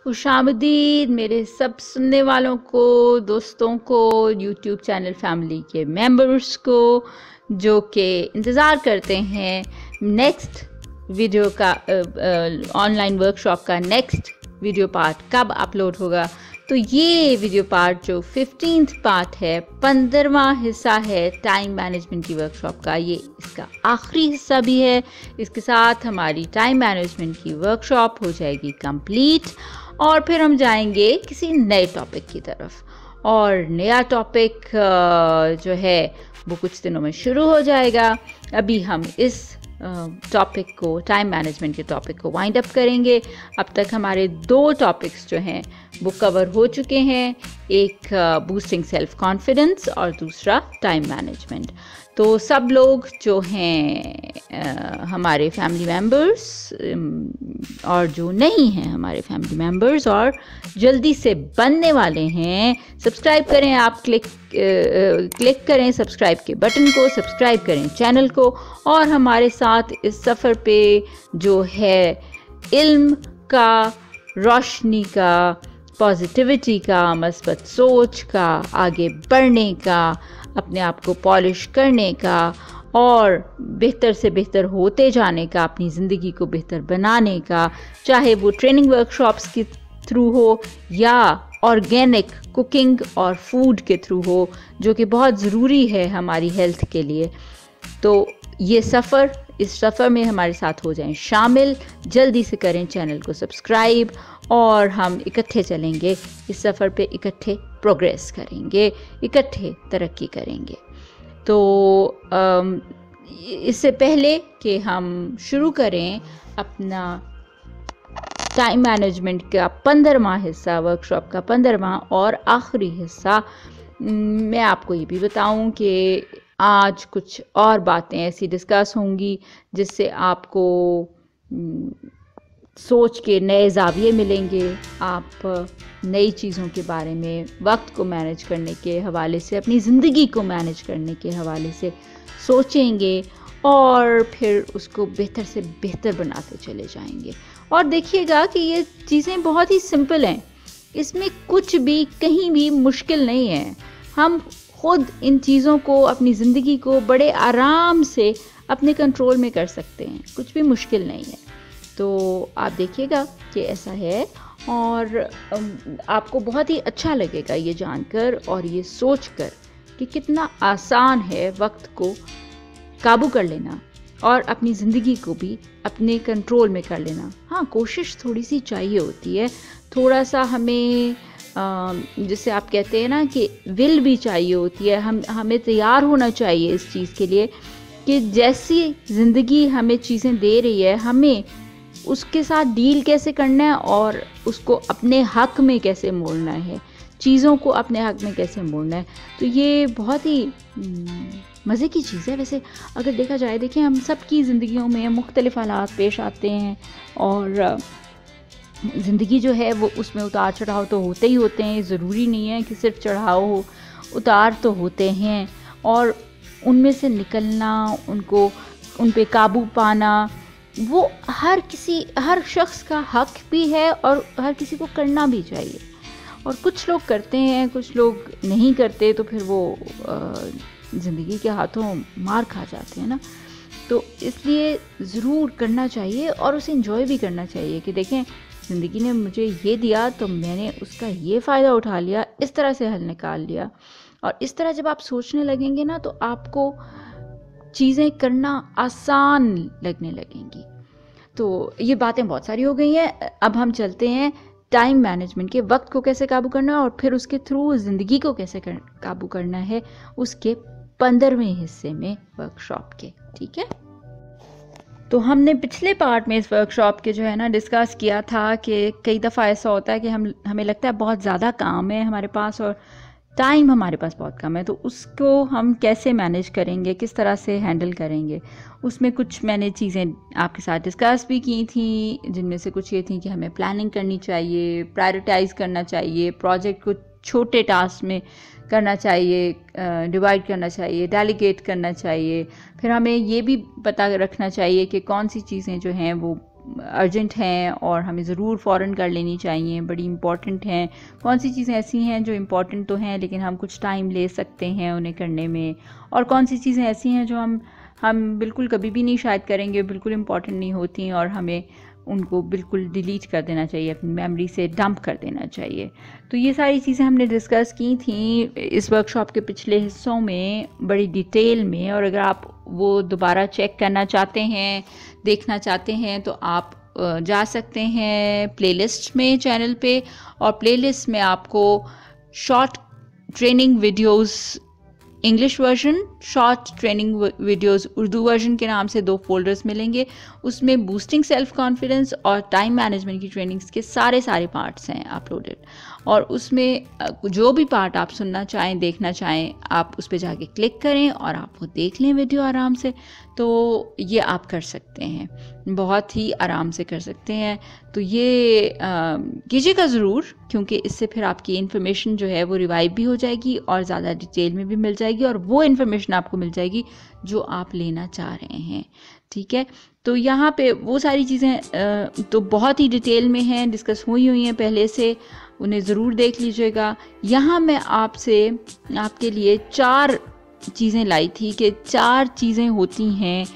खुशामदीद मेरे सब सुनने वालों को, दोस्तों को, यूट्यूब चैनल फैमिली के मेंबर्स को जो कि इंतज़ार करते हैं नेक्स्ट वीडियो का, ऑनलाइन वर्कशॉप का नेक्स्ट वीडियो पार्ट कब अपलोड होगा। तो ये वीडियो पार्ट जो 15th पार्ट है, 15वां हिस्सा है टाइम मैनेजमेंट की वर्कशॉप का। ये इसका आखिरी हिस्सा भी है। इसके साथ हमारी टाइम मैनेजमेंट की वर्कशॉप हो जाएगी कंप्लीट और फिर हम जाएंगे किसी नए टॉपिक की तरफ। और नया टॉपिक जो है वो कुछ दिनों में शुरू हो जाएगा। अभी हम इस टॉपिक को, टाइम मैनेजमेंट के टॉपिक को वाइंड अप करेंगे। अब तक हमारे 2 टॉपिक्स जो हैं वो कवर हो चुके हैं, एक बूस्टिंग सेल्फ कॉन्फिडेंस और दूसरा टाइम मैनेजमेंट। तो सब लोग जो हैं हमारे फैमिली मेंबर्स और जो नहीं हैं हमारे फैमिली मेंबर्स और जल्दी से बनने वाले हैं, सब्सक्राइब करें। आप क्लिक करें सब्सक्राइब के बटन को, सब्सक्राइब करें चैनल को और हमारे साथ इस सफ़र पे जो है इल्म का, रोशनी का, पॉजिटिविटी का, मस्बत सोच का, आगे बढ़ने का, अपने आप को पॉलिश करने का और बेहतर से बेहतर होते जाने का, अपनी ज़िंदगी को बेहतर बनाने का, चाहे वो ट्रेनिंग वर्कशॉप्स के थ्रू हो या ऑर्गेनिक कुकिंग और फूड के थ्रू हो, जो कि बहुत ज़रूरी है हमारी हेल्थ के लिए। तो ये सफ़र, इस सफ़र में हमारे साथ हो जाएं शामिल। जल्दी से करें चैनल को सब्सक्राइब और हम इकट्ठे चलेंगे इस सफ़र पे, इकट्ठे प्रोग्रेस करेंगे, इकट्ठे तरक्की करेंगे। तो इससे पहले कि हम शुरू करें अपना टाइम मैनेजमेंट का 15वां हिस्सा, वर्कशॉप का 15वां और आखिरी हिस्सा, मैं आपको ये भी बताऊं कि आज कुछ और बातें ऐसी डिस्कस होंगी जिससे आपको सोच के नए ज़ाविये मिलेंगे। आप नई चीज़ों के बारे में, वक्त को मैनेज करने के हवाले से, अपनी ज़िंदगी को मैनेज करने के हवाले से सोचेंगे और फिर उसको बेहतर से बेहतर बनाते चले जाएंगे। और देखिएगा कि ये चीज़ें बहुत ही सिंपल हैं, इसमें कुछ भी कहीं भी मुश्किल नहीं है। हम खुद इन चीज़ों को, अपनी ज़िंदगी को बड़े आराम से अपने कंट्रोल में कर सकते हैं, कुछ भी मुश्किल नहीं है। तो आप देखिएगा कि ऐसा है और आपको बहुत ही अच्छा लगेगा ये जानकर और ये सोचकर कि कितना आसान है वक्त को काबू कर लेना और अपनी ज़िंदगी को भी अपने कंट्रोल में कर लेना। हाँ, कोशिश थोड़ी सी चाहिए होती है, थोड़ा सा हमें जिसे आप कहते हैं ना कि विल भी चाहिए होती है। हमें तैयार होना चाहिए इस चीज़ के लिए कि जैसी ज़िंदगी हमें चीज़ें दे रही है, हमें उसके साथ डील कैसे करना है और उसको अपने हक में कैसे मोड़ना है, चीज़ों को अपने हक में कैसे मोड़ना है। तो ये बहुत ही मज़े की चीज़ है। वैसे अगर देखा जाए, देखिए हम सब की ज़िंदगियों में मुख्तलिफ हालात पेश आते हैं और ज़िंदगी जो है वो, उसमें उतार चढ़ाव तो होते ही होते हैं। ज़रूरी नहीं है कि सिर्फ चढ़ाव हो, उतार तो होते हैं और उनमें से निकलना, उन पे काबू पाना, वो हर शख्स का हक भी है और हर किसी को करना भी चाहिए। और कुछ लोग करते हैं, कुछ लोग नहीं करते, तो फिर वो ज़िंदगी के हाथों मार खा जाते हैं ना। तो इसलिए ज़रूर करना चाहिए और उसे एंजॉय भी करना चाहिए कि देखें ज़िंदगी ने मुझे ये दिया तो मैंने उसका ये फ़ायदा उठा लिया, इस तरह से हल निकाल लिया। और इस तरह जब आप सोचने लगेंगे ना तो आपको चीज़ें करना आसान लगने लगेंगी। तो ये बातें बहुत सारी हो गई हैं। अब हम चलते हैं टाइम मैनेजमेंट के, वक्त को कैसे काबू करना है और फिर उसके थ्रू ज़िंदगी को कैसे काबू करना है, उसके 15वें हिस्से में वर्कशॉप के। ठीक है, तो हमने पिछले पार्ट में इस वर्कशॉप के जो है ना डिस्कस किया था कि कई दफ़ा ऐसा होता है कि हमें लगता है बहुत ज़्यादा काम है हमारे पास और टाइम हमारे पास बहुत कम है, तो उसको हम कैसे मैनेज करेंगे, किस तरह से हैंडल करेंगे। उसमें कुछ मैंने चीज़ें आपके साथ डिस्कस भी की थी, जिनमें से कुछ ये थी कि हमें प्लानिंग करनी चाहिए, प्रायोरिटाइज़ करना चाहिए, प्रोजेक्ट को छोटे टास्क में करना चाहिए, डिवाइड करना चाहिए, डेलीगेट करना चाहिए। फिर हमें ये भी पता रखना चाहिए कि कौन सी चीज़ें जो हैं वो अर्जेंट हैं और हमें ज़रूर फ़ौरन कर लेनी चाहिए, बड़ी इम्पॉर्टेंट हैं, कौन सी चीज़ें ऐसी हैं जो इम्पॉर्टेंट तो हैं लेकिन हम कुछ टाइम ले सकते हैं उन्हें करने में, और कौन सी चीज़ें ऐसी हैं जो हम बिल्कुल कभी भी नहीं शायद करेंगे, बिल्कुल इम्पॉर्टेंट नहीं होती और हमें उनको बिल्कुल डिलीट कर देना चाहिए, अपनी मेमोरी से डंप कर देना चाहिए। तो ये सारी चीज़ें हमने डिस्कस की थी इस वर्कशॉप के पिछले हिस्सों में बड़ी डिटेल में, और अगर आप वो दोबारा चेक करना चाहते हैं, देखना चाहते हैं, तो आप जा सकते हैं प्लेलिस्ट में चैनल पे, और प्लेलिस्ट में आपको short training videos English version, short training videos Urdu version के नाम से 2 फोल्डर्स मिलेंगे। उसमें बूस्टिंग सेल्फ कॉन्फिडेंस और टाइम मैनेजमेंट की ट्रेनिंग्स के सारे पार्ट्स हैं अपलोडेड, और उसमें जो भी पार्ट आप सुनना चाहें, देखना चाहें, आप उस पर जाके क्लिक करें और आप वो देख लें वीडियो आराम से। तो ये आप कर सकते हैं, बहुत ही आराम से कर सकते हैं। तो ये कीजिएगा ज़रूर, क्योंकि इससे फिर आपकी इन्फॉर्मेशन जो है वो रिवाइव भी हो जाएगी और ज़्यादा डिटेल में भी मिल जाएगी, और वो इन्फॉर्मेशन आपको मिल जाएगी जो आप लेना चाह रहे हैं। ठीक है, तो यहाँ पे वो सारी चीज़ें तो बहुत ही डिटेल में हैं, डिस्कस हुई हैं पहले से, उन्हें ज़रूर देख लीजिएगा। यहाँ मैं आपके लिए 4 चीज़ें लाई थी कि 4 चीज़ें होती हैं,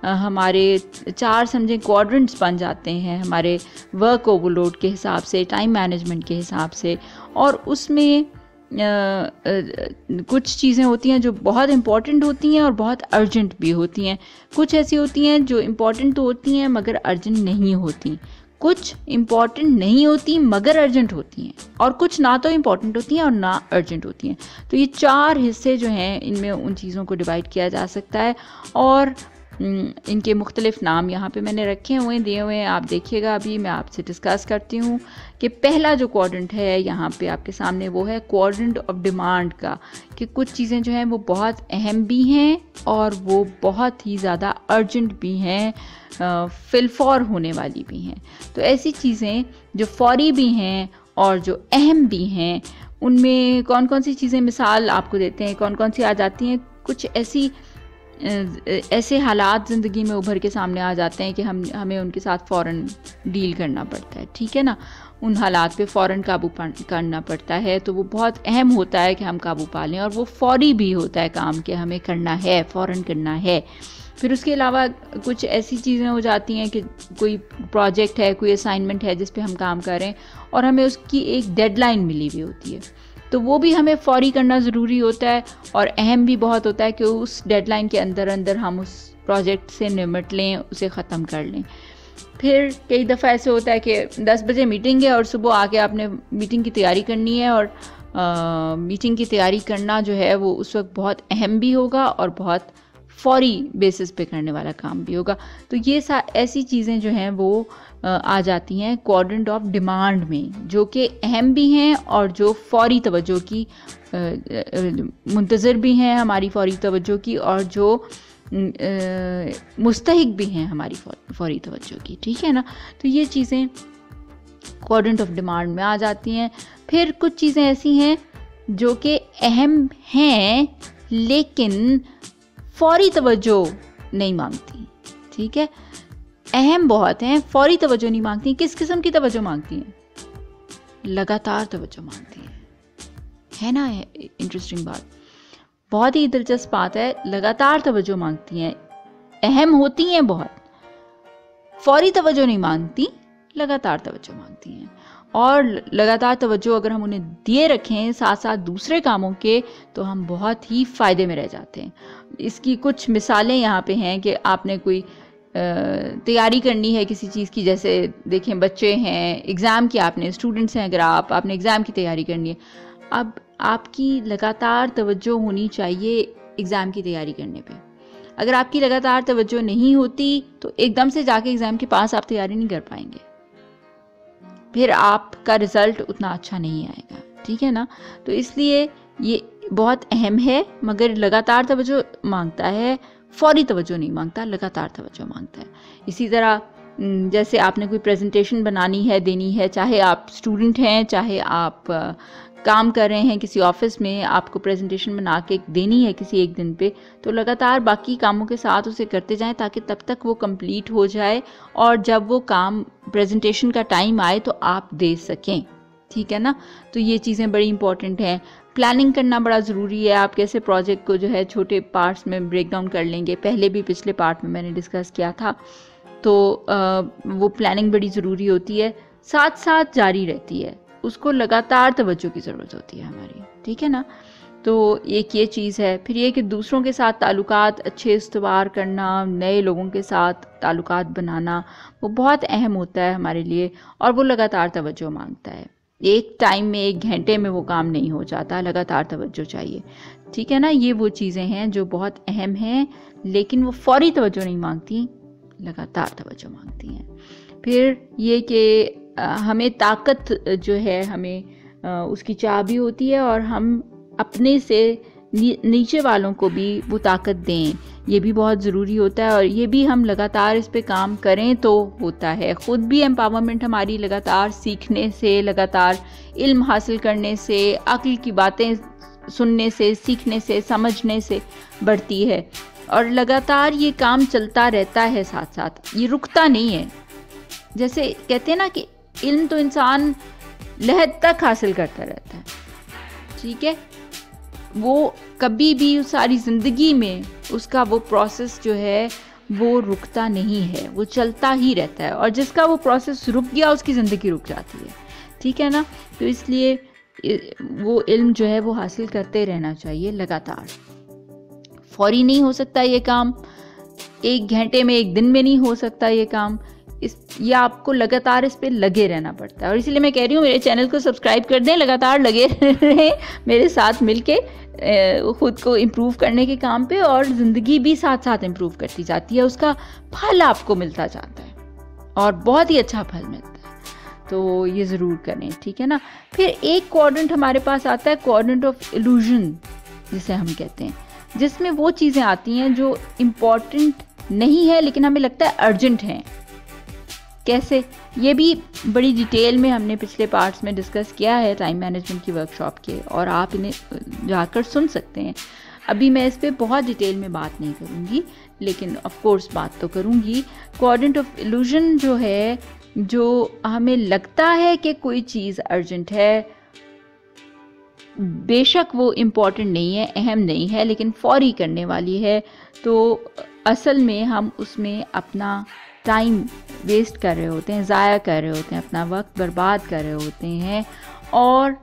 हमारे 4 समझें क्वाड्रेंट्स बन जाते हैं हमारे वर्क ओवरलोड के हिसाब से, टाइम मैनेजमेंट के हिसाब से, और उसमें कुछ चीज़ें होती हैं जो बहुत इम्पॉर्टेंट होती हैं और बहुत अर्जेंट भी होती हैं। कुछ ऐसी होती हैं जो इम्पॉर्टेंट तो होती हैं मगर अर्जेंट नहीं होती, कुछ इम्पॉर्टेंट नहीं होती मगर अर्जेंट होती हैं, और कुछ ना तो इम्पॉर्टेंट होती हैं और ना अर्जेंट होती हैं। तो ये 4 हिस्से जो हैं, इनमें उन चीज़ों को डिवाइड किया जा सकता है, और इनके मुख्तलिफ नाम यहाँ पे मैंने रखे हुए हैं, दिए हुए हैं, आप देखिएगा। अभी मैं आपसे डिस्कस करती हूँ कि पहला जो क्वाड्रेंट है यहाँ पे आपके सामने, वो है क्वाड्रेंट ऑफ डिमांड का, कि कुछ चीज़ें जो हैं वो बहुत अहम भी हैं और वो बहुत ही ज़्यादा अर्जेंट भी हैं, फिलफौर होने वाली भी हैं। तो ऐसी चीज़ें जो फौरी भी हैं और जो अहम भी हैं, उनमें कौन कौन सी चीज़ें मिसाल आपको देते हैं, कौन कौन सी आ जाती हैं। कुछ ऐसे हालात ज़िंदगी में उभर के सामने आ जाते हैं कि हमें उनके साथ फ़ौरन डील करना पड़ता है, ठीक है ना, उन हालात पे फ़ौरन काबू करना पड़ता है। तो वो बहुत अहम होता है कि हम काबू पा लें, और वो फौरी भी होता है काम कि हमें करना है, फ़ौरन करना है। फिर उसके अलावा कुछ ऐसी चीज़ें हो जाती हैं कि कोई प्रोजेक्ट है, कोई असाइनमेंट है जिस पे हम काम कर रहे हैं और हमें उसकी एक डेडलाइन मिली हुई होती है, तो वो भी हमें फौरी करना ज़रूरी होता है, और अहम भी बहुत होता है कि उस डेडलाइन के अंदर अंदर हम उस प्रोजेक्ट से निपट लें, उसे ख़त्म कर लें। फिर कई दफ़ा ऐसे होता है कि 10 बजे मीटिंग है और सुबह आके आपने मीटिंग की तैयारी करनी है, और मीटिंग की तैयारी करना जो है वो उस वक्त बहुत अहम भी होगा और बहुत फौरी बेसिस पे करने वाला काम भी होगा। तो ये ऐसी चीज़ें जो हैं वो आ जाती हैं क्वाड्रेंट ऑफ डिमांड में, जो कि अहम भी हैं और जो फौरी तवज्जो की मुंतज़िर भी हैं हमारी फौरी तवज्जो की, और जो मुस्तहिक भी हैं हमारी फौरी तवज्जो की, ठीक है ना। तो ये चीज़ें क्वाड्रेंट ऑफ डिमांड में आ जाती हैं। फिर कुछ चीज़ें ऐसी हैं जो कि अहम हैं लेकिन फौरी तवज्जो नहीं मांगती, ठीक है, अहम बहुत हैं, फौरी तवज्जो नहीं मांगती। किस किस्म की तवज्जो मांगती हैं? लगातार तवज्जो मांगती है ना। इंटरेस्टिंग बात, बहुत ही दिलचस्प बात है, लगातार तवज्जो मांगती हैं, अहम होती हैं बहुत, फौरी तवज्जो नहीं मांगती, लगातार तवज्जो मांगती हैं। और लगातार तवज्जो अगर हम उन्हें दिए रखें साथ साथ दूसरे कामों के, तो हम बहुत ही फ़ायदे में रह जाते हैं। इसकी कुछ मिसालें यहाँ पे हैं कि आपने कोई तैयारी करनी है किसी चीज़ की, जैसे देखें बच्चे हैं, एग्ज़ाम की आपने, स्टूडेंट्स हैं अगर आपने एग्ज़ाम की तैयारी करनी है, अब आपकी लगातार तवज्जो होनी चाहिए एग्ज़ाम की तैयारी करने पे। अगर आपकी लगातार तवज्जो नहीं होती तो एकदम से जाके एग्ज़ाम के पास आप तैयारी नहीं कर पाएंगे, फिर आपका रिज़ल्ट उतना अच्छा नहीं आएगा, ठीक है ना। तो इसलिए ये बहुत अहम है मगर लगातार तवज्जो मांगता है, फौरी तवज्जो नहीं मांगता, लगातार तवज्जो मांगता है। इसी तरह जैसे आपने कोई प्रेजेंटेशन बनानी है, देनी है, चाहे आप स्टूडेंट हैं, चाहे आप काम कर रहे हैं किसी ऑफिस में, आपको प्रेजेंटेशन बना के देनी है किसी एक दिन पे, तो लगातार बाकी कामों के साथ उसे करते जाएं ताकि तब तक वो कंप्लीट हो जाए और जब वो काम प्रेजेंटेशन का टाइम आए तो आप दे सकें। ठीक है ना। तो ये चीज़ें बड़ी इंपॉर्टेंट हैं। प्लानिंग करना बड़ा ज़रूरी है। आप कैसे प्रोजेक्ट को जो है छोटे पार्ट्स में ब्रेक डाउन कर लेंगे, पहले भी पिछले पार्ट में मैंने डिस्कस किया था। तो वो प्लानिंग बड़ी ज़रूरी होती है, साथ साथ जारी रहती है, उसको लगातार तवज्जो की ज़रूरत होती है हमारी। ठीक है ना। तो एक ये चीज़ है। फिर ये कि दूसरों के साथ ताल्लुकात अच्छे इस्तवार करना, नए लोगों के साथ ताल्लुकात बनाना, वो बहुत अहम होता है हमारे लिए और वो लगातार तवज्जो मांगता है। एक टाइम में, एक घंटे में वो काम नहीं हो जाता, लगातार तवज्जो चाहिए। ठीक है ना। ये वो चीज़ें हैं जो बहुत अहम हैं, लेकिन वो फौरी तवज्जो नहीं मांगती, लगातार तवज्जो मांगती हैं। फिर ये कि हमें ताकत जो है, हमें उसकी चाह भी होती है और हम अपने से नीचे वालों को भी वो ताकत दें, ये भी बहुत ज़रूरी होता है। और ये भी हम लगातार इस पे काम करें तो होता है। ख़ुद भी एम्पावरमेंट हमारी लगातार सीखने से, लगातार इल्म हासिल करने से, अक्ल की बातें सुनने से, सीखने से, समझने से बढ़ती है। और लगातार ये काम चलता रहता है, साथ साथ ये रुकता नहीं है। जैसे कहते हैं ना कि इल्म तो इंसान लहद तक हासिल करता रहता है। ठीक है। वो कभी भी सारी ज़िंदगी में उसका वो प्रोसेस जो है वो रुकता नहीं है, वो चलता ही रहता है। और जिसका वो प्रोसेस रुक गया उसकी ज़िंदगी रुक जाती है। ठीक है ना। तो इसलिए वो इल्म जो है वो हासिल करते रहना चाहिए लगातार। फौरी नहीं हो सकता ये काम, एक घंटे में, एक दिन में नहीं हो सकता ये काम। ये आपको लगातार इस पे लगे रहना पड़ता है। और इसीलिए मैं कह रही हूँ मेरे चैनल को सब्सक्राइब कर दें, लगातार लगे रहें मेरे साथ मिलके खुद को इम्प्रूव करने के काम पे। और ज़िंदगी भी साथ साथ इम्प्रूव करती जाती है, उसका फल आपको मिलता जाता है और बहुत ही अच्छा फल मिलता है। तो ये ज़रूर करें। ठीक है ना। फिर एक क्वाड्रेंट हमारे पास आता है, क्वाड्रेंट ऑफ इल्यूजन जिसे हम कहते हैं, जिसमें वो चीज़ें आती हैं जो इम्पॉर्टेंट नहीं है लेकिन हमें लगता है अर्जेंट हैं। कैसे, ये भी बड़ी डिटेल में हमने पिछले पार्ट्स में डिस्कस किया है टाइम मैनेजमेंट की वर्कशॉप के, और आप इन्हें जाकर सुन सकते हैं। अभी मैं इस पे बहुत डिटेल में बात नहीं करूँगी, लेकिन ऑफ कोर्स बात तो करूँगी। क्वाड्रेंट ऑफ इल्यूजन जो है, जो हमें लगता है कि कोई चीज़ अर्जेंट है, बेशक वो इम्पॉर्टेंट नहीं है, अहम नहीं है, लेकिन फौरी करने वाली है, तो असल में हम उसमें अपना टाइम वेस्ट कर रहे होते हैं, ज़ाया कर रहे होते हैं, अपना वक्त बर्बाद कर रहे होते हैं और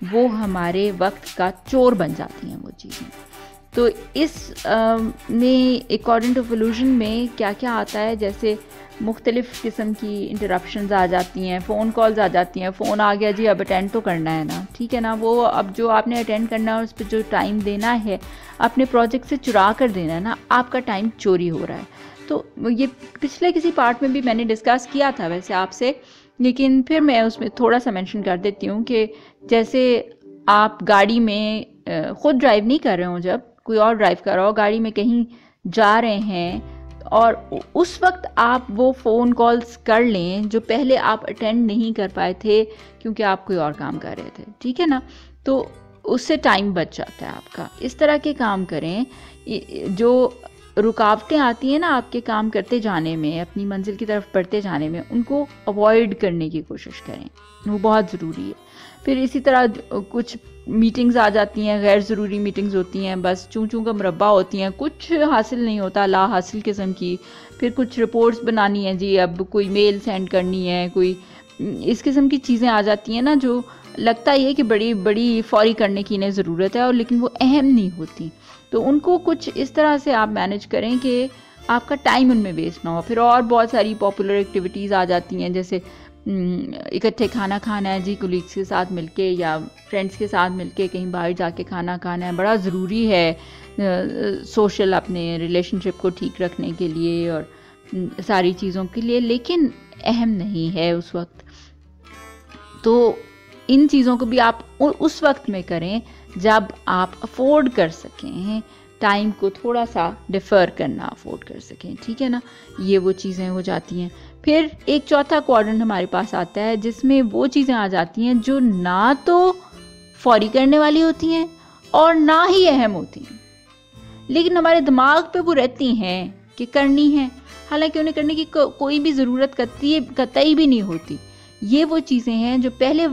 वो हमारे वक्त का चोर बन जाती हैं वो चीज़ें। तो इस में क्वाड्रेंट ऑफ इल्यूजन में क्या क्या आता है, जैसे मुख्तलिफ़ किस्म की इंटरप्शंस आ जाती हैं, फ़ोन कॉल्स आ जाती हैं। फ़ोन आ गया जी, अब अटेंड तो करना है ना। ठीक है ना। वो अब जो आपने अटेंड करना है उस पर जो टाइम देना है, अपने प्रोजेक्ट से चुरा कर देना है ना, आपका टाइम चोरी हो रहा है। तो ये पिछले किसी पार्ट में भी मैंने डिस्कस किया था वैसे आपसे, लेकिन फिर मैं उसमें थोड़ा सा मेंशन कर देती हूँ कि जैसे आप गाड़ी में ख़ुद ड्राइव नहीं कर रहे हो, जब कोई और ड्राइव कर रहा हो, गाड़ी में कहीं जा रहे हैं और उस वक्त आप वो फ़ोन कॉल्स कर लें जो पहले आप अटेंड नहीं कर पाए थे क्योंकि आप कोई और काम कर रहे थे। ठीक है ना। तो उससे टाइम बच जाता है आपका। इस तरह के काम करें। जो रुकावटें आती हैं ना आपके काम करते जाने में, अपनी मंजिल की तरफ बढ़ते जाने में, उनको अवॉइड करने की कोशिश करें, वो बहुत ज़रूरी है। फिर इसी तरह कुछ मीटिंग्स आ जाती हैं, गैर ज़रूरी मीटिंग्स होती हैं, बस चूं चूं का मुरब्बा होती हैं, कुछ हासिल नहीं होता, ला हासिल किस्म की। फिर कुछ रिपोर्ट्स बनानी है जी, अब कोई मेल सेंड करनी है, कोई इस किस्म की चीज़ें आ जाती हैं ना, जो लगता ही है कि बड़ी बड़ी फौरी करने की इन्हें ज़रूरत है, और लेकिन वो अहम नहीं होती। तो उनको कुछ इस तरह से आप मैनेज करें कि आपका टाइम उनमें वेस्ट ना हो। फिर और बहुत सारी पॉपुलर एक्टिविटीज़ आ जाती हैं, जैसे इकट्ठे खाना खाना है जी, कोलीग्स के साथ मिलके या फ्रेंड्स के साथ मिलके कहीं बाहर जाके खाना खाना है। बड़ा ज़रूरी है सोशल अपने रिलेशनशिप को ठीक रखने के लिए और सारी चीज़ों के लिए, लेकिन अहम नहीं है उस वक्त। तो इन चीज़ों को भी आप उस वक्त में करें जब आप अफोर्ड कर सकें, टाइम को थोड़ा सा डिफ़र करना अफोर्ड कर सकें। ठीक है ना। ये वो चीज़ें हो जाती हैं। फिर एक चौथा क्वाड्रेंट हमारे पास आता है जिसमें वो चीज़ें आ जाती हैं जो ना तो फौरी करने वाली होती हैं और ना ही अहम होती हैं, लेकिन हमारे दिमाग पे वो रहती हैं कि करनी है, हालांकि उन्हें करने की कोई भी ज़रूरत कतई भी नहीं होती। ये वो चीज़ें हैं जो पहले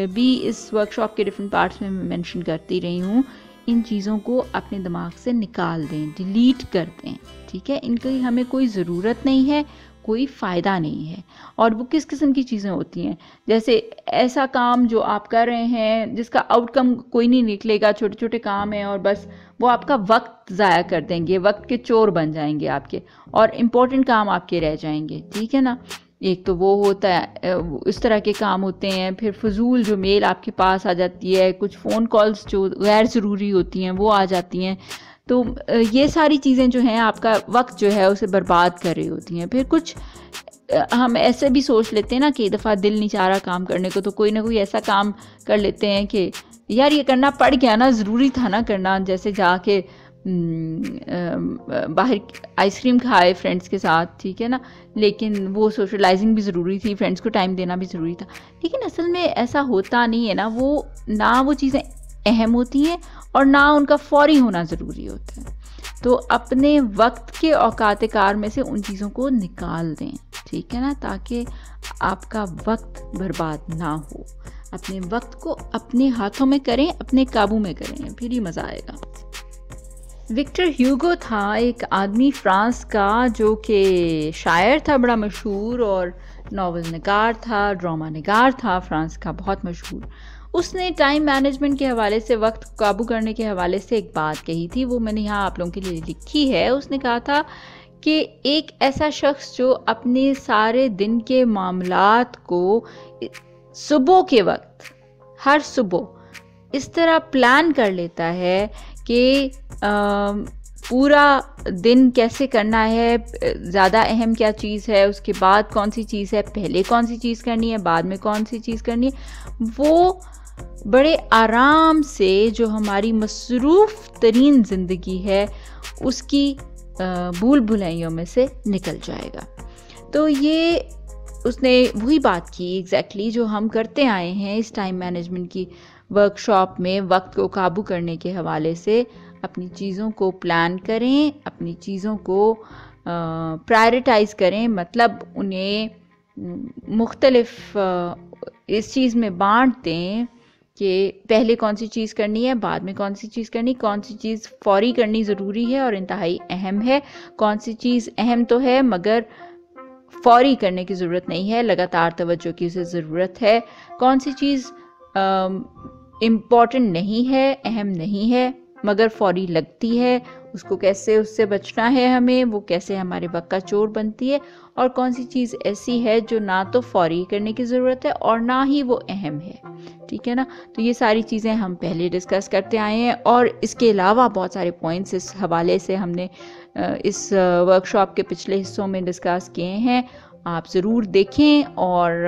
भी इस वर्कशॉप के डिफरेंट पार्ट्स में मैं मेंशन करती रही हूँ। इन चीज़ों को अपने दिमाग से निकाल दें, डिलीट कर दें, ठीक है। इनकी हमें कोई ज़रूरत नहीं है, कोई फ़ायदा नहीं है। और वो किस किस्म की चीज़ें होती हैं, जैसे ऐसा काम जो आप कर रहे हैं जिसका आउटकम कोई नहीं निकलेगा, छोटे छोटे काम हैं और बस वो आपका वक्त ज़ाया कर देंगे, वक्त के चोर बन जाएंगे आपके, और इम्पोर्टेंट काम आपके रह जाएंगे, ठीक है ना। एक तो वो होता है, इस तरह के काम होते हैं। फिर फजूल जो मेल आपके पास आ जाती है, कुछ फ़ोन कॉल्स जो गैर ज़रूरी होती हैं वो आ जाती हैं। तो ये सारी चीज़ें जो हैं आपका वक्त जो है उसे बर्बाद कर रही होती हैं। फिर कुछ हम ऐसे भी सोच लेते हैं ना कि दफ़ा दिल नहीं चाह रहा काम करने को, तो कोई ना कोई ऐसा काम कर लेते हैं कि यार ये करना पड़ गया ना, ज़रूरी था ना करना, जैसे जाके बाहर आइसक्रीम खाए फ्रेंड्स के साथ, ठीक है ना। लेकिन वो सोशलाइजिंग भी ज़रूरी थी, फ्रेंड्स को टाइम देना भी ज़रूरी था, लेकिन असल में ऐसा होता नहीं है ना। वो चीज़ें अहम होती हैं और ना उनका फौरी होना ज़रूरी होता है। तो अपने वक्त के औकात कार में से उन चीज़ों को निकाल दें, ठीक है ना, ताकि आपका वक्त बर्बाद ना हो। अपने वक्त को अपने हाथों में करें, अपने काबू में करें, फिर ही मज़ा आएगा। विक्टर ह्यूगो था एक आदमी फ्रांस का, जो कि शायर था बड़ा मशहूर, और नावल निगार था, ड्रामा निगार था, फ्रांस का बहुत मशहूर। उसने टाइम मैनेजमेंट के हवाले से, वक्त को काबू करने के हवाले से एक बात कही थी, वो मैंने यहाँ आप लोगों के लिए लिखी है। उसने कहा था कि एक ऐसा शख्स जो अपने सारे दिन के मामलात को सुबह के वक्त, हर सुबह इस तरह प्लान कर लेता है कि पूरा दिन कैसे करना है, ज़्यादा अहम क्या चीज़ है, उसके बाद कौन सी चीज़ है, पहले कौन सी चीज़ करनी है, बाद में कौन सी चीज़ करनी है, वो बड़े आराम से जो हमारी मसरूफ़ तरीन ज़िंदगी है उसकी भूल भुलैयों में से निकल जाएगा। तो ये उसने वही बात की एग्जैक्टली जो हम करते आए हैं इस टाइम मैनेजमेंट की वर्कशॉप में। वक्त को काबू करने के हवाले से अपनी चीज़ों को प्लान करें, अपनी चीज़ों को प्रायोरिटाइज़ करें, मतलब उन्हें मुख्तलिफ इस चीज़ में बांट दें कि पहले कौन सी चीज़ करनी है, बाद में कौन सी चीज़ करनी, कौन सी चीज़ फौरी करनी ज़रूरी है और इंतहाई अहम है, कौन सी चीज़ अहम तो है मगर फौरी करने की ज़रूरत नहीं है, लगातार तवज्जो की उसे ज़रूरत है, कौन सी चीज़ इम्पॉर्टेंट नहीं है, अहम नहीं है मगर फौरी लगती है, उसको कैसे उससे बचना है हमें, वो कैसे हमारे वक्त का चोर बनती है, और कौन सी चीज़ ऐसी है जो ना तो फौरी करने की ज़रूरत है और ना ही वो अहम है, ठीक है ना। तो ये सारी चीज़ें हम पहले डिस्कस करते आए हैं, और इसके अलावा बहुत सारे पॉइंट्स इस हवाले से हमने इस वर्कशॉप के पिछले हिस्सों में डिस्कस किए हैं। आप ज़रूर देखें और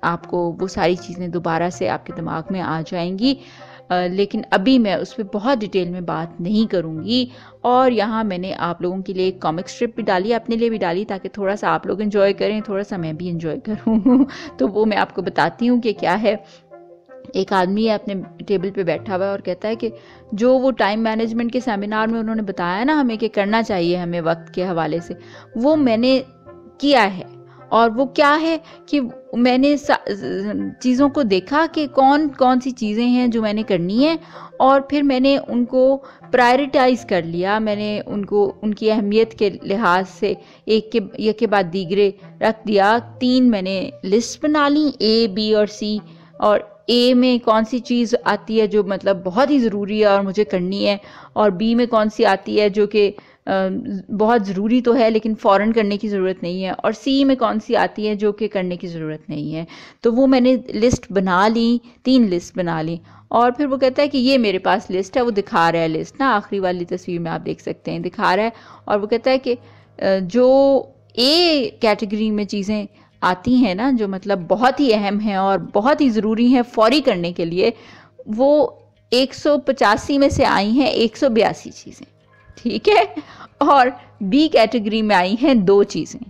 आपको वो सारी चीज़ें दोबारा से आपके दिमाग में आ जाएंगी। लेकिन अभी मैं उस पर बहुत डिटेल में बात नहीं करूँगी। और यहाँ मैंने आप लोगों के लिए एक कॉमिक स्ट्रिप भी डाली, अपने लिए भी डाली, ताकि थोड़ा सा आप लोग एंजॉय करें, थोड़ा सा मैं भी एंजॉय करूँ। तो वो मैं आपको बताती हूँ कि क्या है। एक आदमी है अपने टेबल पे बैठा हुआ है और कहता है कि जो वो टाइम मैनेजमेंट के सेमिनार में उन्होंने बताया ना हमें कि करना चाहिए हमें वक्त के हवाले से, वो मैंने किया है। और वो क्या है कि मैंने चीज़ों को देखा कि कौन कौन सी चीज़ें हैं जो मैंने करनी है, और फिर मैंने उनको प्रायोरिटाइज़ कर लिया। मैंने उनको उनकी अहमियत के लिहाज से एक के बाद दीगरे रख दिया। 3 मैंने लिस्ट बना ली, A, B और C। और A में कौन सी चीज़ आती है जो मतलब बहुत ही ज़रूरी है और मुझे करनी है, और B में कौन सी आती है जो कि बहुत ज़रूरी तो है लेकिन फ़ौरन करने की ज़रूरत नहीं है, और C में कौन सी आती है जो कि करने की ज़रूरत नहीं है। तो वो मैंने लिस्ट बना ली, 3 लिस्ट बना ली। और फिर वो कहता है कि ये मेरे पास लिस्ट है, वो दिखा रहा है लिस्ट ना, आखिरी वाली तस्वीर में आप देख सकते हैं दिखा रहा है। और वो कहता है कि जो A कैटेगरी में चीज़ें आती हैं ना, जो मतलब बहुत ही अहम हैं और बहुत ही ज़रूरी हैं फौरी करने के लिए, वो 185 में से आई हैं 182 चीज़ें, ठीक है। और B कैटेगरी में आई हैं 2 चीज़ें,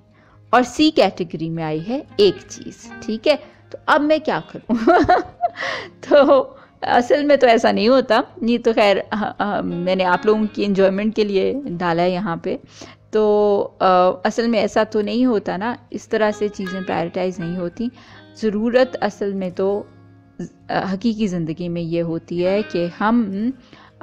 और C कैटेगरी में आई है 1 चीज़, ठीक है। तो अब मैं क्या करूं? तो असल में तो ऐसा नहीं होता, ये तो खैर मैंने आप लोगों की एंजॉयमेंट के लिए डाला है यहाँ पे। तो असल में ऐसा तो नहीं होता ना, इस तरह से चीज़ें प्रायोरिटाइज नहीं होती। ज़रूरत असल में तो हकीकी ज़िंदगी में ये होती है कि हम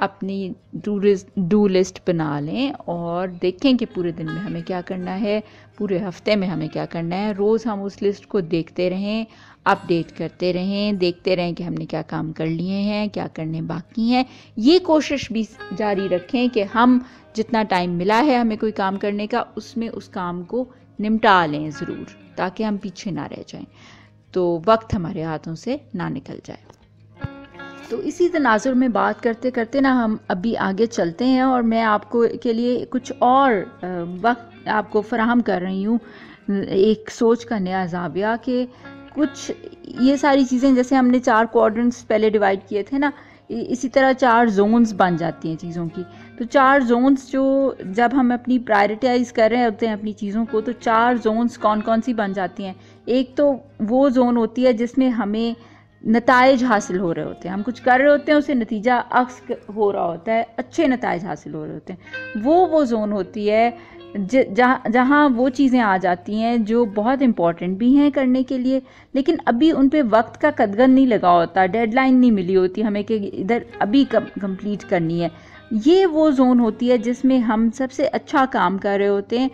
अपनी डू लिस्ट बना लें और देखें कि पूरे दिन में हमें क्या करना है, पूरे हफ्ते में हमें क्या करना है। रोज़ हम उस लिस्ट को देखते रहें, अपडेट करते रहें, देखते रहें कि हमने क्या काम कर लिए हैं, क्या करने बाकी हैं। ये कोशिश भी जारी रखें कि हम जितना टाइम मिला है हमें कोई काम करने का, उसमें उस काम को निपटा लें ज़रूर, ताकि हम पीछे ना रह जाएं, तो वक्त हमारे हाथों से ना निकल जाए। तो इसी तनाजुर में बात करते करते ना हम अभी आगे चलते हैं, और मैं आपको के लिए कुछ और वक्त आपको फराहम कर रही हूँ, एक सोच का नया ज़ाविया कि कुछ ये सारी चीज़ें, जैसे हमने 4 क्वाड्रेंट्स पहले डिवाइड किए थे ना, इसी तरह 4 जोन्स बन जाती हैं चीज़ों की। तो 4 जोन्स जो जब हम अपनी प्रायोरिटाइज कर रहे होते हैं अपनी चीज़ों को, तो 4 जोन्स कौन कौन सी बन जाती हैं। एक तो वो जोन होती है जिसमें हमें नताइज हासिल हो रहे होते हैं, हम कुछ कर रहे होते हैं, उससे नतीजा अक्स हो रहा होता है, अच्छे नताइज हासिल हो रहे होते हैं। वो जोन होती है जहाँ वो चीज़ें आ जाती हैं जो बहुत इम्पॉर्टेंट भी हैं करने के लिए, लेकिन अभी उन पे वक्त का कदगन नहीं लगा होता, डेडलाइन नहीं मिली होती हमें कि इधर अभी कंप्लीट करनी है। ये वो जोन होती है जिसमें हम सबसे अच्छा काम कर रहे होते हैं,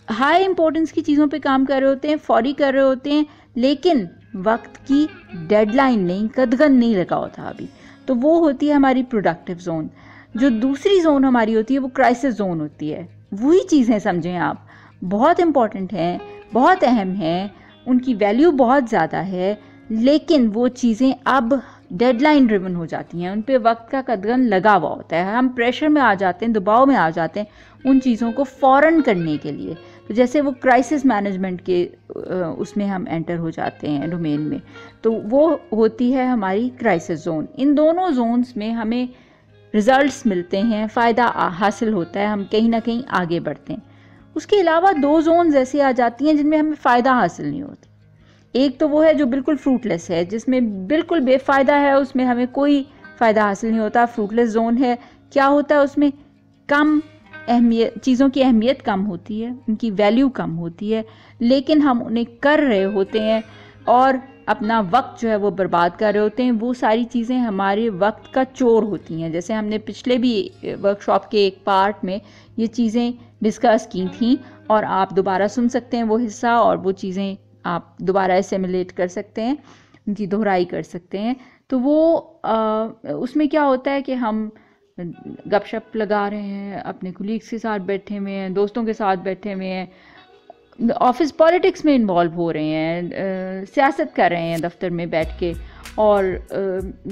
हाई इम्पोर्टेंस की चीज़ों पे काम कर रहे होते हैं, फौरी कर रहे होते हैं, लेकिन वक्त की डेडलाइन नहीं, कदगन नहीं लगा होता अभी। तो वो होती है हमारी प्रोडक्टिव जोन। जो दूसरी जोन हमारी होती है वो क्राइसिस जोन होती है। वही चीज़ें समझें आप, बहुत इम्पॉर्टेंट हैं, बहुत अहम हैं, उनकी वैल्यू बहुत ज़्यादा है, लेकिन वो चीज़ें अब डेडलाइन ड्रिवन हो जाती हैं, उन पे वक्त का कदगन लगा हुआ होता है, हम प्रेशर में आ जाते हैं, दबाव में आ जाते हैं उन चीज़ों को फ़ौरन करने के लिए। तो जैसे वो क्राइसिस मैनेजमेंट के उसमें हम एंटर हो जाते हैं डोमेन में, तो वो होती है हमारी क्राइसिस जोन। इन दोनों जोन्स में हमें रिजल्ट्स मिलते हैं, फ़ायदा हासिल होता है, हम कहीं ना कहीं आगे बढ़ते हैं। उसके अलावा 2 जोन्स ऐसी आ जाती हैं जिनमें हमें फ़ायदा हासिल नहीं होता। एक तो वो है जो बिल्कुल फ्रूटलेस है, जिसमें बिल्कुल बेफ़ायदा है, उसमें हमें कोई फ़ायदा हासिल नहीं होता, फ्रूटलेस जोन है। क्या होता है उसमें? कम अहमियत, चीज़ों की अहमियत कम होती है, उनकी वैल्यू कम होती है, लेकिन हम उन्हें कर रहे होते हैं और अपना वक्त जो है वो बर्बाद कर रहे होते हैं। वो सारी चीज़ें हमारे वक्त का चोर होती हैं। जैसे हमने पिछले भी वर्कशॉप के एक पार्ट में ये चीज़ें डिस्कस की थी, और आप दोबारा सुन सकते हैं वो हिस्सा, और वो चीज़ें आप दोबारा एसिमुलेट कर सकते हैं, उनकी दोहराई कर सकते हैं। तो वो उसमें क्या होता है कि हम गपशप लगा रहे हैं, अपने कुलीग्स के साथ बैठे हुए हैं, दोस्तों के साथ बैठे हुए हैं, ऑफिस पॉलिटिक्स में इन्वॉल्व हो रहे हैं, सियासत कर रहे हैं दफ्तर में बैठ के, और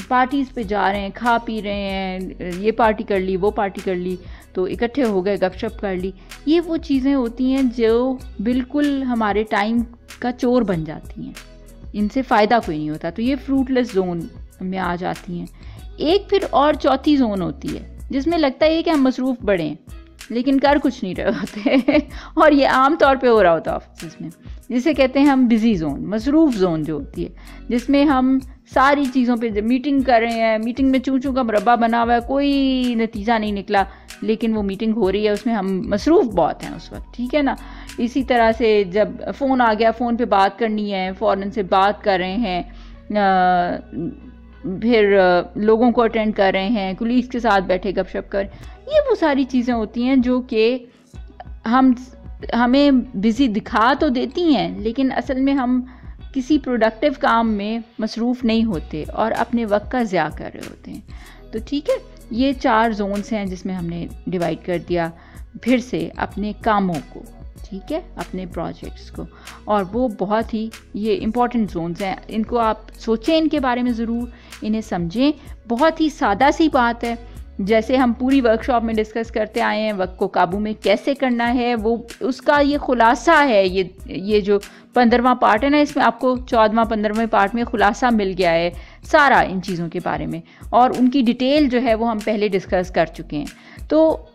पार्टीज़ पे जा रहे हैं, खा पी रहे हैं, ये पार्टी कर ली, वो पार्टी कर ली, तो इकट्ठे हो गए, गपशप कर ली। ये वो चीज़ें होती हैं जो बिल्कुल हमारे टाइम का चोर बन जाती हैं, इनसे फ़ायदा कोई नहीं होता। तो ये फ्रूटलेस जोन में आ जाती हैं। एक फिर और चौथी जोन होती है जिसमें लगता है कि हम मसरूफ़ बड़े हैं, लेकिन कर कुछ नहीं रहे होते और ये आम तौर पे हो रहा होता है ऑफिस में, जिसे कहते हैं हम बिजी जोन, मसरूफ़ जोन जो होती है, जिसमें हम सारी चीज़ों पे मीटिंग कर रहे हैं, मीटिंग में चूं चूं का मुरब्बा बना हुआ है, कोई नतीजा नहीं निकला, लेकिन वो मीटिंग हो रही है, उसमें हम मसरूफ़ बहुत हैं उस वक्त, ठीक है ना। इसी तरह से जब फ़ोन आ गया, फ़ोन पे बात करनी है, फ़ौरन से बात कर रहे हैं, फिर लोगों को अटेंड कर रहे हैं, कुलीग्स के साथ बैठे गपशप कर, ये वो सारी चीज़ें होती हैं जो कि हमें बिज़ी दिखा तो देती हैं, लेकिन असल में हम किसी प्रोडक्टिव काम में मसरूफ़ नहीं होते और अपने वक्त का ज़िया कर रहे होते हैं। तो ठीक है, ये 4 जोन्स हैं जिसमें हमने डिवाइड कर दिया फिर से अपने कामों को, ठीक है, अपने प्रोजेक्ट्स को, और वो बहुत ही ये इम्पॉर्टेंट जोन्स हैं। इनको आप सोचें, इनके बारे में ज़रूर, इन्हें समझें। बहुत ही सादा सी बात है, जैसे हम पूरी वर्कशॉप में डिस्कस करते आए हैं वक्त को काबू में कैसे करना है, वो उसका ये खुलासा है। ये जो 15वां पार्ट है ना, इसमें आपको 14वां 15वें पार्ट में खुलासा मिल गया है सारा इन चीज़ों के बारे में, और उनकी डिटेल जो है वो हम पहले डिस्कस कर चुके हैं। तो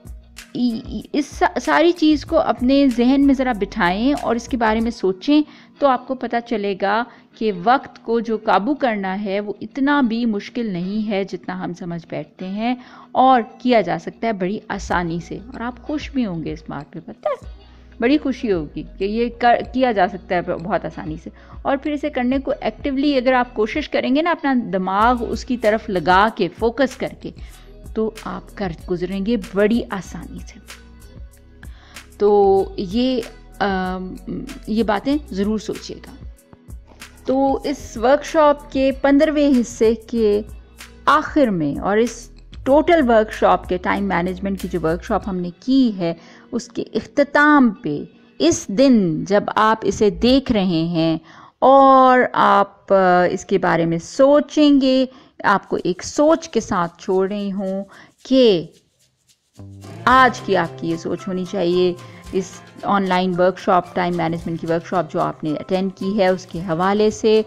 इस सारी चीज़ को अपने जहन में ज़रा बिठाएं और इसके बारे में सोचें, तो आपको पता चलेगा कि वक्त को जो काबू करना है वो इतना भी मुश्किल नहीं है जितना हम समझ बैठते हैं, और किया जा सकता है बड़ी आसानी से। और आप खुश भी होंगे इस बात पे, पता है, बड़ी खुशी होगी कि ये किया जा सकता है बहुत आसानी से। और फिर इसे करने को एक्टिवली अगर आप कोशिश करेंगे ना, अपना दिमाग उसकी तरफ लगा के फोकस करके, तो आप कर गुजरेंगे बड़ी आसानी से। तो ये बातें ज़रूर सोचिएगा। तो इस वर्कशॉप के 15वें हिस्से के आखिर में, और इस टोटल वर्कशॉप के टाइम मैनेजमेंट की जो वर्कशॉप हमने की है, उसके इख्तिताम पे इस दिन जब आप इसे देख रहे हैं और आप इसके बारे में सोचेंगे, आपको एक सोच के साथ छोड़ रही हूँ कि आज की आपकी ये सोच होनी चाहिए इस ऑनलाइन वर्कशॉप, टाइम मैनेजमेंट की वर्कशॉप जो आपने अटेंड की है उसके हवाले से।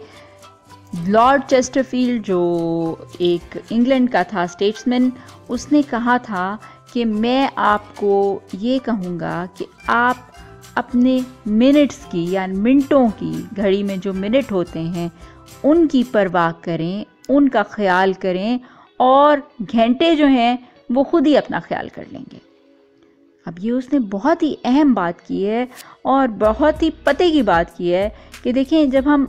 लॉर्ड चेस्टरफील्ड जो एक इंग्लैंड का था स्टेट्समैन, उसने कहा था कि मैं आपको ये कहूँगा कि आप अपने मिनट्स की या मिनटों की, घड़ी में जो मिनट होते हैं उनकी परवाह करें, उनका ख्याल करें, और घंटे जो हैं वो खुद ही अपना ख्याल कर लेंगे। अब ये उसने बहुत ही अहम बात की है और बहुत ही पते की बात की है कि देखें, जब हम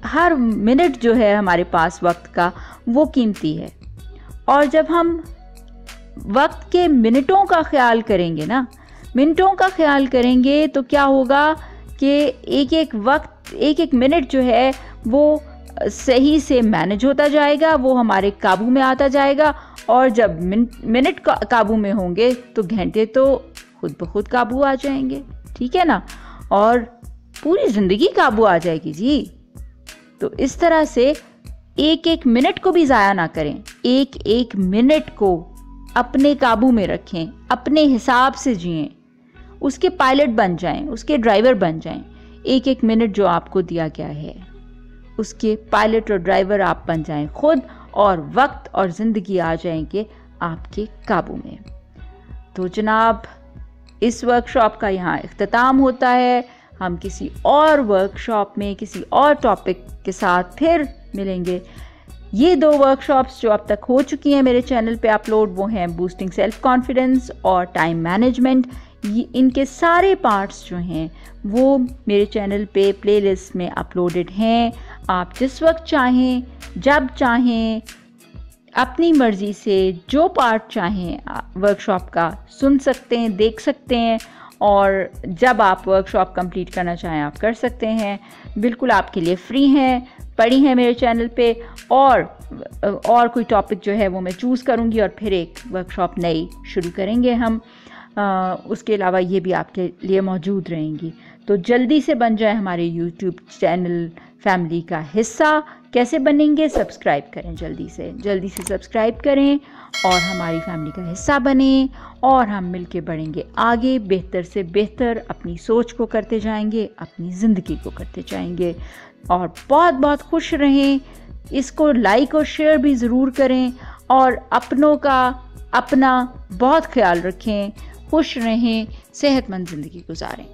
हर मिनट जो है हमारे पास वक्त का वो कीमती है, और जब हम वक्त के मिनटों का ख्याल करेंगे ना, मिनटों का ख्याल करेंगे, तो क्या होगा कि एक एक वक्त, एक एक मिनट जो है वो सही से मैनेज होता जाएगा, वो हमारे काबू में आता जाएगा। और जब मिनट काबू में होंगे तो घंटे तो खुद ब खुद काबू आ जाएंगे, ठीक है ना, और पूरी ज़िंदगी काबू आ जाएगी जी। तो इस तरह से एक एक मिनट को भी ज़ाया ना करें, एक एक मिनट को अपने काबू में रखें, अपने हिसाब से जिएं, उसके पायलट बन जाएं, उसके ड्राइवर बन जाएं। एक एक मिनट जो आपको दिया गया है उसके पायलट और ड्राइवर आप बन जाएं खुद, और वक्त और ज़िंदगी आ जाएंगे आपके काबू में। तो जनाब, इस वर्कशॉप का यहाँ इख्तिताम होता है। हम किसी और वर्कशॉप में किसी और टॉपिक के साथ फिर मिलेंगे। ये 2 वर्कशॉप्स जो अब तक हो चुकी हैं मेरे चैनल पे अपलोड, वो हैं बूस्टिंग सेल्फ कॉन्फिडेंस और टाइम मैनेजमेंट। इनके सारे पार्ट्स जो हैं वो मेरे चैनल पे प्लेलिस्ट में अपलोडेड हैं। आप जिस वक्त चाहें, जब चाहें, अपनी मर्ज़ी से जो पार्ट चाहें वर्कशॉप का सुन सकते हैं, देख सकते हैं, और जब आप वर्कशॉप कंप्लीट करना चाहें आप कर सकते हैं। बिल्कुल आपके लिए फ्री हैं, पड़ी हैं मेरे चैनल पे। और कोई टॉपिक जो है वो मैं चूज़ करूँगी और फिर एक वर्कशॉप नई शुरू करेंगे हम। उसके अलावा ये भी आपके लिए मौजूद रहेंगी। तो जल्दी से बन जाए हमारे यूट्यूब चैनल फैमिली का हिस्सा। कैसे बनेंगे? सब्सक्राइब करें, जल्दी से सब्सक्राइब करें और हमारी फैमिली का हिस्सा बने, और हम मिलके बढ़ेंगे आगे, बेहतर से बेहतर अपनी सोच को करते जाएंगे, अपनी ज़िंदगी को करते जाएंगे। और बहुत बहुत खुश रहें। इसको लाइक और शेयर भी ज़रूर करें, और अपनों का अपना बहुत ख्याल रखें। खुश रहें, सेहतमंद ज़िंदगी गुजारें।